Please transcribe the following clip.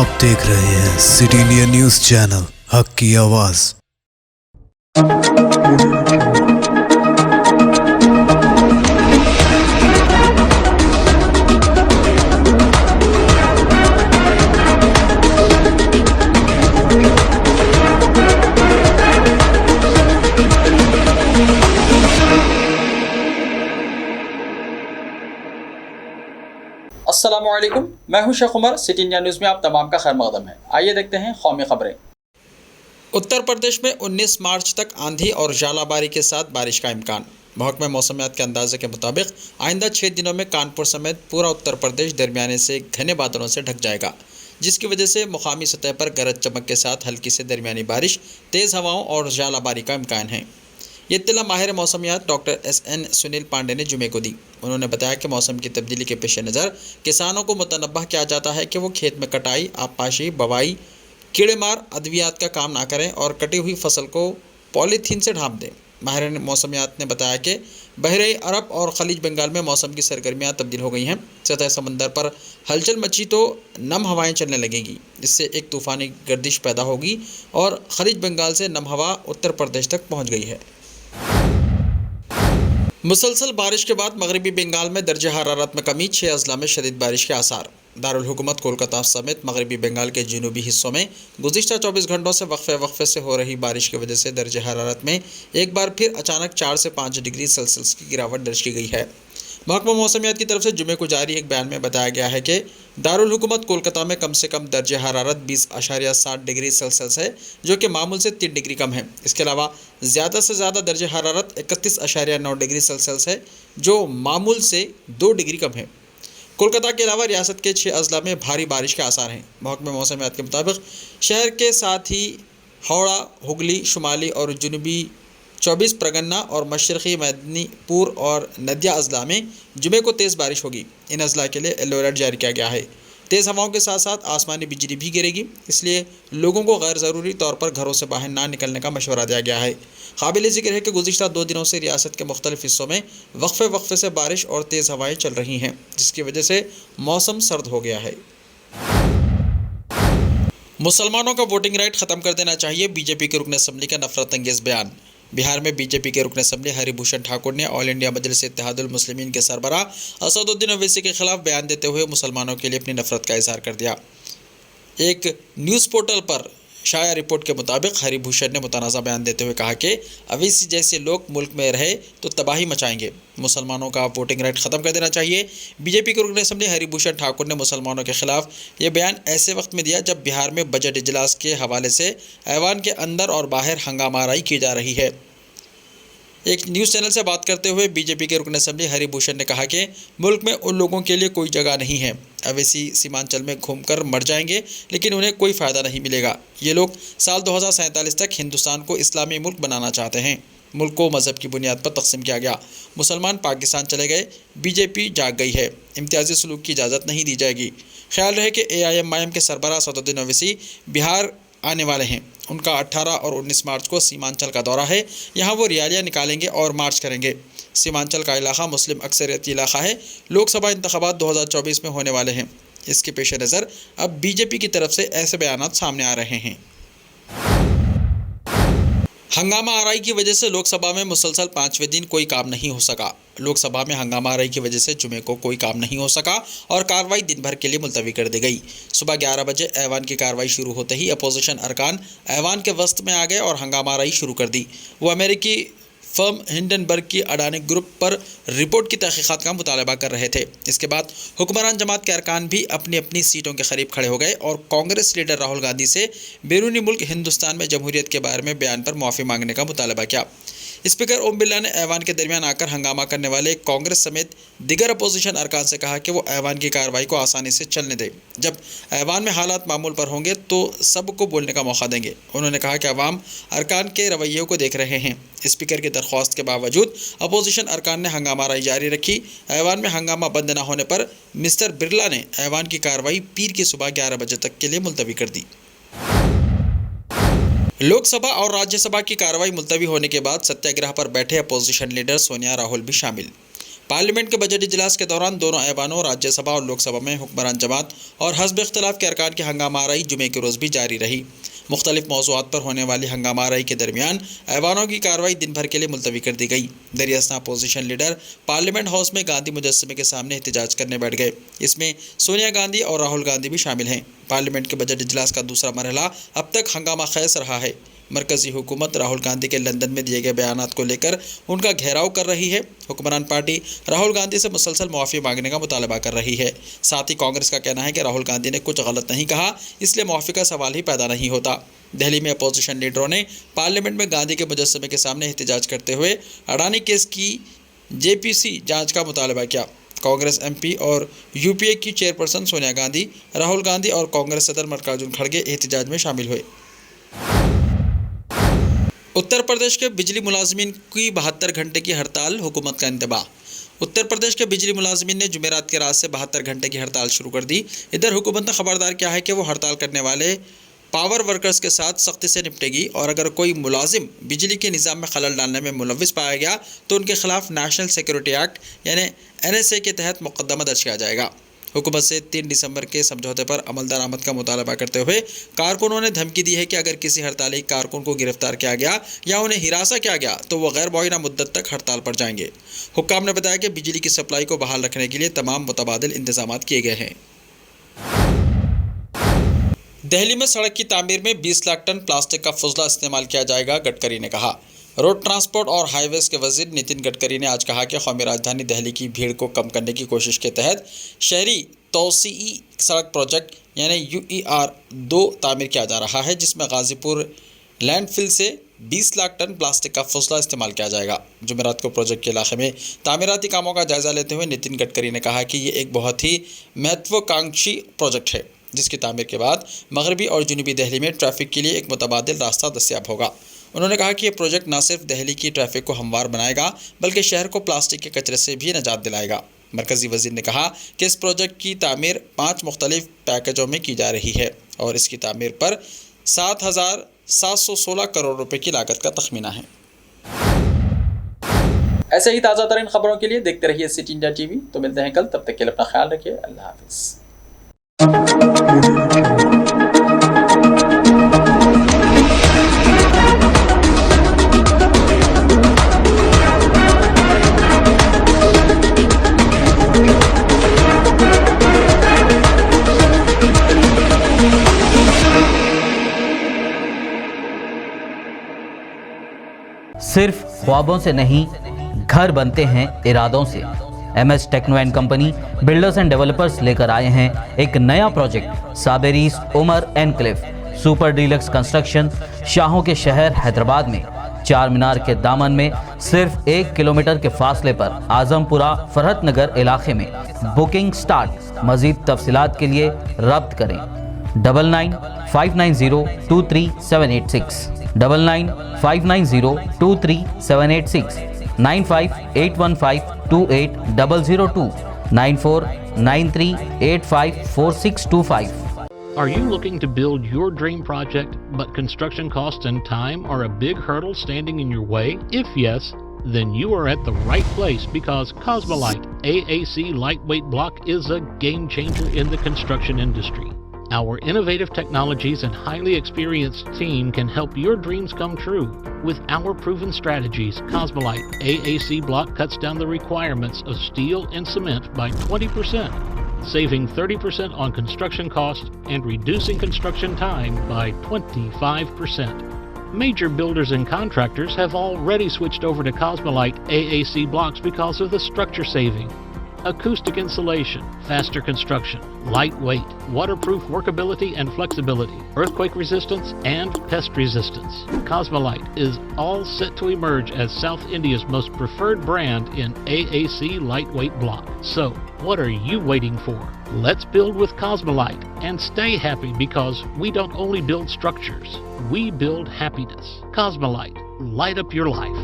आप देख रहे हैं सिटी इंडिया न्यूज चैनल, हक की आवाज। अस्सलामुअलैकुम, मैं हूं Sheikh Umar. City India news में आप तमाम का खैर मकदम है। आइए देखते हैं कौमी खबरें। उत्तर प्रदेश में 19 मार्च तक आंधी और झालाबारी के साथ बारिश का इम्कान। महकमे मौसमियात के अंदाजे के मुताबिक आइंदा 6 दिनों में कानपुर समेत पूरा उत्तर प्रदेश दरमियाने से घने बादलों से ढक जाएगा, जिसकी वजह से मुकामी सतह पर गरज चमक के साथ हल्की से दरमियानी बारिश, तेज़ हवाओं और झालाबारी का इम्कान है। ये इत्तला माहिर मौसमियात डॉक्टर SN सुनील पांडे ने जुमे को दी। उन्होंने बताया कि मौसम की तब्दीली के पेश नज़र किसानों को मुतनब्बह किया जाता है कि वो खेत में कटाई, आबपाशी, बवाई, कीड़ेमार अद्वियात का काम ना करें और कटी हुई फसल को पॉलीथीन से ढांप दें। माहिर मौसमियात ने बताया कि बहरे अरब और खलीज बंगाल में मौसम की सरगर्मियाँ तब्दील हो गई हैं। सतह समंदर पर हलचल मची तो नम हवाएं चलने लगेंगी, जिससे एक तूफ़ानी गर्दिश पैदा होगी और खलीज बंगाल से नम हवा उत्तर प्रदेश तक पहुँच गई है। मुसलसल बारिश के बाद मगरबी बंगाल में दर्जे हरारत में कमी, 6 अजला में शदीद बारिश के आसार। दारुल हुकूमत कोलकाता समेत मगरबी बंगाल के जनूबी हिस्सों में गुज़िश्ता 24 घंटों से वक्फे से हो रही बारिश की वजह से दर्जे हरारत में एक बार फिर अचानक 4 से 5 डिग्री सेल्सियस की गिरावट दर्ज की गई है। महकमा मौसमियात की तरफ से जुमे को जारी एक बयान में बताया गया है कि दारुल हुकूमत कोलकाता में कम से कम दर्जे हरारत 20.7 डिग्री सेल्सियस है, जो कि मामूल से 3 डिग्री कम है। इसके अलावा ज़्यादा से ज़्यादा दर्जे हरारत 31.9 डिग्री सेल्सियस है, जो मामूल से 2 डिग्री कम है। कोलकाता के अलावा रियासत के 6 अजला में भारी बारिश के आसार हैं। महकमे मौसमियात के मुताबिक शहर के साथ ही हावड़ा, हुगली, शुमाली और जनूबी 24 परगना और मशरक़ी मेदिनीपुर और नदिया अजला में जुमे को तेज़ बारिश होगी। इन अजला के लिए येलो अलर्ट जारी किया गया है। तेज़ हवाओं के साथ साथ आसमानी बिजली भी गिरेगी, इसलिए लोगों को गैर ज़रूरी तौर पर घरों से बाहर ना निकलने का मशवरा दिया गया है। काबिल ज़िक्र है कि गुज़िश्ता 2 दिनों से रियासत के मुख्तलिफ हिस्सों में वक्फे से बारिश और तेज़ हवाएँ चल रही हैं, जिसकी वजह से मौसम सर्द हो गया है। मुसलमानों का वोटिंग राइट ख़त्म कर देना चाहिए, बीजेपी के रुकन असम्बली का नफरत अंगेज़ बयान। बिहार में बीजेपी के रुकन असम्बली हरिभूषण ठाकुर ने ऑल इंडिया मजलिस इत्तेहादुल मुस्लिमीन के सरबराह असदुद्दीन ओवैसी के खिलाफ बयान देते हुए मुसलमानों के लिए अपनी नफरत का इजहार कर दिया। एक न्यूज़ पोर्टल पर शाया रिपोर्ट के मुताबिक हरिभूषण ने मुतनाज़ा बयान देते हुए कहा कि ओवैसी जैसे लोग मुल्क में रहे तो तबाही मचाएंगे, मुसलमानों का वोटिंग राइट ख़त्म कर देना चाहिए। बीजेपी के रुकन असम्बली हरिभूषण ठाकुर ने मुसलमानों के खिलाफ ये बयान ऐसे वक्त में दिया जब बिहार में बजट इजलास के हवाले से ऐवान के अंदर और बाहर हंगामाराई की जा रही है। एक न्यूज़ चैनल से बात करते हुए बीजेपी के रुकन असम्बली हरिभूषण ने कहा कि मुल्क में उन लोगों के लिए कोई जगह नहीं है। ओवैसी सीमांचल में घूमकर मर जाएंगे, लेकिन उन्हें कोई फ़ायदा नहीं मिलेगा। ये लोग साल 2047 तक हिंदुस्तान को इस्लामी मुल्क बनाना चाहते हैं। मुल्क को मज़हब की बुनियाद पर तकसीम किया गया। मुसलमान पाकिस्तान चले गए, बीजेपी जाग गई है। इम्तियाजी सलूक की इजाज़त नहीं दी जाएगी। ख्याल रहे कि AIM के सरबराह असदुद्दीन ओवैसी बिहार आने वाले हैं। उनका 18 और 19 मार्च को सीमांचल का दौरा है। यहाँ वो रैलियाँ निकालेंगे और मार्च करेंगे। सीमांचल का इलाका मुस्लिम अक्सरियती इलाका है। लोकसभा इंतखाबात 2024 में होने वाले हैं। इसके पेश नज़र अब बीजेपी की तरफ से ऐसे बयानात सामने आ रहे हैं। हंगामा आराई की वजह से लोकसभा में मुसलसल 5वें दिन कोई काम नहीं हो सका। लोकसभा में हंगामा आराई की वजह से जुमे को कोई काम नहीं हो सका और कार्रवाई दिन भर के लिए मुलतवी कर दी गई। सुबह 11 बजे ऐवान की कार्रवाई शुरू होते ही अपोजिशन अरकान ऐवान के वस्त में आ गए और हंगामा आराई शुरू कर दी। वो अमेरिकी फर्म हिंडनबर्ग की अडानी ग्रुप पर रिपोर्ट की तहकीकात का मुतालबा कर रहे थे। इसके बाद हुक्मरान जमात के अरकान भी अपनी अपनी सीटों के करीब खड़े हो गए और कांग्रेस लीडर राहुल गांधी से बैरूनी मुल्क हिंदुस्तान में जमहूरियत के बारे में बयान पर माफ़ी मांगने का मुतालबा किया। स्पीकर ओम बिरला ने ऐवान के दरमियान आकर हंगामा करने वाले कांग्रेस समेत दिगर अपोजिशन अरकान से कहा कि वो ऐवान की कार्रवाई को आसानी से चलने दें। जब ऐवान में हालात मामूल पर होंगे तो सबको बोलने का मौका देंगे। उन्होंने कहा कि अवाम अरकान के रवैये को देख रहे हैं। स्पीकर की दरख्वास्त के बावजूद अपोजिशन अरकान ने हंगामाराई जारी रखी। ऐवान में हंगामा बंद न होने पर मिस्टर बिरला ने ऐवान की कार्रवाई पीर की सुबह 11 बजे तक के लिए मुलतवी कर दी। लोकसभा और राज्यसभा की कार्रवाई मुलतवी होने के बाद सत्याग्रह पर बैठे अपोजिशन लीडर सोनिया राहुल भी शामिल। पार्लियामेंट के बजट इजलास के दौरान दोनों ऐवानों राज्यसभा और लोकसभा में हुक्मरान जमात और हस्ब इख्तिलाफ के अरकान की हंगामा आराई जुमे के रोज़ भी जारी रही। मुख्तलिफ मौज़ूआत पर होने वाली हंगामा आराई के दरमियान ऐवानों की कार्रवाई दिन भर के लिए मुलतवी कर दी गई। दरियासना अपोजिशन लीडर पार्लियामेंट हाउस में गांधी मुजस्समे के सामने एहतजाज करने बैठ गए। इसमें सोनिया गांधी और राहुल गांधी भी शामिल हैं। पार्लियामेंट के बजट इजलास का दूसरा मरहला अब तक हंगामा खेज रहा है। मरकजी हुकूमत राहुल गांधी के लंदन में दिए गए बयानात को लेकर उनका घेराव कर रही है। हुक्मरान पार्टी राहुल गांधी से मुसलसल मुआफ़ी मांगने का मुतालबा कर रही है। साथ ही कांग्रेस का कहना है कि राहुल गांधी ने कुछ गलत नहीं कहा, इसलिए मुआफ़ी का सवाल ही पैदा नहीं होता। दिल्ली में अपोजिशन लीडरों ने पार्लियामेंट में गांधी के मुजस्समे के सामने एहतजाज करते हुए अडानी केस की JPC जाँच का मुतालबा किया। कांग्रेस MP और UPA की चेयरपर्सन सोनिया गांधी, राहुल गांधी और कांग्रेस सदर मल्लिकार्जुन खड़गे एहतजाज में शामिल हुए। उत्तर प्रदेश के बिजली मुलाजमीन की 72 घंटे की हड़ताल, हुकूमत का इंतबाह। उत्तर प्रदेश के बिजली मुलाजमीन ने जुमेरात की रात से 72 घंटे की हड़ताल शुरू कर दी। इधर हुकूमत ने खबरदार किया है कि वो हड़ताल करने वाले पावर वर्कर्स के साथ सख्ती से निपटेगी और अगर कोई मुलाजिम बिजली के निज़ाम में खलल डालने में मुलव्विस पाया गया तो उनके खिलाफ नेशनल सिक्योरिटी एक्ट यानी NSA के तहत मुकदमा दर्ज किया जाएगा। हुकूमत से 3 दिसंबर के समझौते पर अमल दरामद का मुतालबा करते हुए कारकुनों ने धमकी दी है कि अगर किसी हड़ताली कारकुन को गिरफ्तार किया गया या उन्हें हिरासा किया गया तो वह गैर मुअय्यना मुद्दत तक हड़ताल पर जाएंगे। हुक्काम ने बताया कि बिजली की सप्लाई को बहाल रखने के लिए तमाम मुतबादिल इंतजाम किए गए हैं। दिल्ली में सड़क की तामीर में 20 लाख टन प्लास्टिक का फुजला इस्तेमाल किया जाएगा, गडकरी ने कहा। रोड ट्रांसपोर्ट और हाईवेज के वजीर नितिन गडकरी ने आज कहा कि कौमी राजधानी दिल्ली की भीड़ को कम करने की कोशिश के तहत शहरी तौसीई सड़क प्रोजेक्ट यानी UER-2 तामीर किया जा रहा है, जिसमें गाजीपुर लैंडफिल से 20 लाख टन प्लास्टिक का फुजला इस्तेमाल किया जाएगा। जुमेरात को प्रोजेक्ट के इलाके में तामीराती कामों का जायजा लेते हुए नितिन गडकरी ने कहा कि ये एक बहुत ही महत्वाकांक्षी प्रोजेक्ट है, जिसकी तामीर के बाद मगरबी और जुनूबी दिल्ली में ट्रैफिक के लिए एक मुतबादिल रास्ता दस्तयाब होगा। उन्होंने कहा कि यह प्रोजेक्ट न सिर्फ दिल्ली की ट्रैफिक को हमवार बनाएगा बल्कि शहर को प्लास्टिक के कचरे से भी निजात दिलाएगा। मरकजी वजीर ने कहा कि इस प्रोजेक्ट की तामीर 5 मुख्तलिफ पैकेजों में की जा रही है और इसकी तामीर पर 7,716 करोड़ रुपए की लागत का तखमीना है। ऐसे ही ताज़ा तरीन खबरों के लिए देखते रहिए सिटी इंडिया TV। तो मिलते हैं कल, तब तक के लिए अपना ख्याल रखिए। अल्लाह हाफिज़। सिर्फ ख्वाबों से नहीं, घर बनते हैं इरादों से। MS Techno and company builders and developers लेकर आए हैं एक नया प्रोजेक्ट साबेरीज Umar enclave super deluxe construction, शाहों के शहर हैदराबाद में। 4 मीनार के दामन में सिर्फ 1 किलोमीटर के फासले पर आजमपुरा फरहत नगर इलाके में। Booking start. मजीद तफसीलात के लिए रब्त करें 9959023786 9959023786 9581528002 9493854625। Are you looking to build your dream project, but construction costs and time are a big hurdle standing in your way? If yes, then you are at the right place, because Cosmolite AAC lightweight block is a game changer in the construction industry. Our innovative technologies and highly experienced team can help your dreams come true. With our proven strategies, Cosmolite AAC block cuts down the requirements of steel and cement by 20%, saving 30% on construction costs and reducing construction time by 25%. Major builders and contractors have already switched over to Cosmolite AAC blocks because of the structure saving. Acoustic insulation, faster construction, lightweight, waterproof workability and flexibility, earthquake resistance and pest resistance. Cosmolite is all set to emerge as South India's most preferred brand in AAC lightweight block. So, what are you waiting for? Let's build with Cosmolite and stay happy, because we don't only build structures, we build happiness. Cosmolite, light up your life.